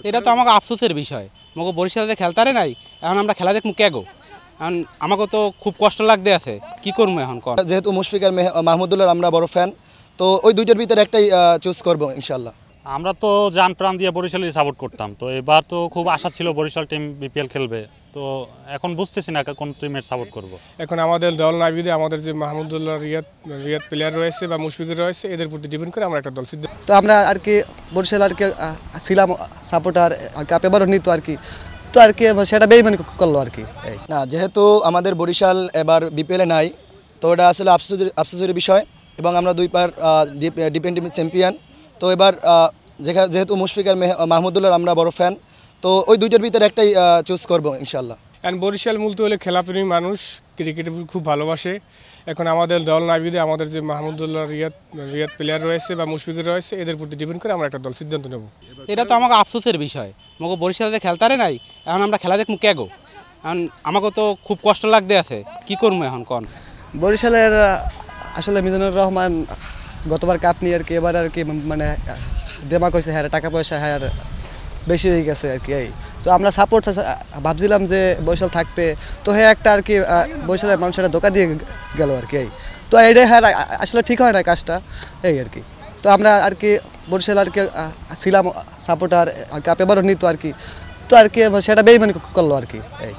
এটা তো আমাকে আফসোসের বিষয়। আমাকে বরিশালে খেলতারে নাই, এখন আমরা খেলা দেখবো কেগো। এখন আমাকে তো খুব কষ্ট লাগতে আছে, কি করবো এখন কর। যেহেতু মুশফিক আর মাহমুদুল্লাহর আমরা বড় ফ্যান, তো ওই দুইটার ভিতরে একটাই চুজ করবো ইনশাল্লাহ। আমরা তো জান প্রাণ দিয়ে বরিশালই সাপোর্ট করতাম, তো এবার তো খুব আশা ছিল বরিশাল টিম বিপিএল খেলবে, তো এখন বুঝতেছি না কোন টিমের সাপোর্ট করব। এখন আমাদের দল না বিধে আমাদের যে মাহমুদুল্লাহ রিয়াদ প্লেয়ার রয়েছে বা মুশফিকুর রয়েছে, এদের প্রতি ডিপেন্ড করে আমরা একটা দল সিদ্ধ। তো আমরা আর কি বরিশাল আর কি ছিলাম সাপোর্টার, কাপ এবারও নিত আর কি, তো আর কি সেটা বেইমানি করলো আর কি। না, যেহেতু আমাদের বরিশাল এবার বিপিএলে নাই, তো এটা আসলে আফসোসের বিষয়, এবং আমরা দুই পার ডিফেন্ডিং চ্যাম্পিয়ন। তো এবার যেহেতু মুশফিক আর মাহমুদুল্লাহর আমরা বড় ফ্যান, তো ওই দুইটার ভিতরে একটাই চুজ করবো ইনশাল্লাহ। অ্যান্ড বরিশাল মূলত হলে খেলাপ্রেমী মানুষ, ক্রিকেট খুব ভালোবাসে। এখন আমাদের দল না বিধে আমাদের যে মাহমুদুল্লাহ রিয়াদ প্লেয়ার রয়েছে বা মুশফিকুর রয়েছে, এদের প্রতি ডিপেন্ড করে আমরা একটা দল সিদ্ধান্ত নেব। এটা তো আমাকে আফসোসের বিষয়। আমাকে বরিশালে খেলতারে নাই, এখন আমরা খেলা দেখবো কেগো। এখন আমাকে তো খুব কষ্ট লাগতে আছে, কি করবো এখন কন। বরিশালের আসলে মিজানুর রহমান গতবার কাপ নিয়ে আর কি, এবার আর কি মানে দেমাক হয়েছে, হ্যাঁ টাকা পয়সা হ্যাঁ বেশি হয়ে গেছে আর কি। এই তো আমরা সাপোর্ট ভাবছিলাম যে বরিশাল থাকবে, তো হ্যাঁ একটা আর কি বরিশালের মানুষেরা ধোকা দিয়ে গেল আর কি। এই তো এইটাই হ্যাঁ আসলে ঠিক হয় না কাজটা, এই আর কি। তো আমরা আর কি বরিশাল আর কি ছিলাম সাপোর্টার, কাপ এবারও নিত আর কি, তো আর কি সেটা বেইমানি করলো আর কি। এই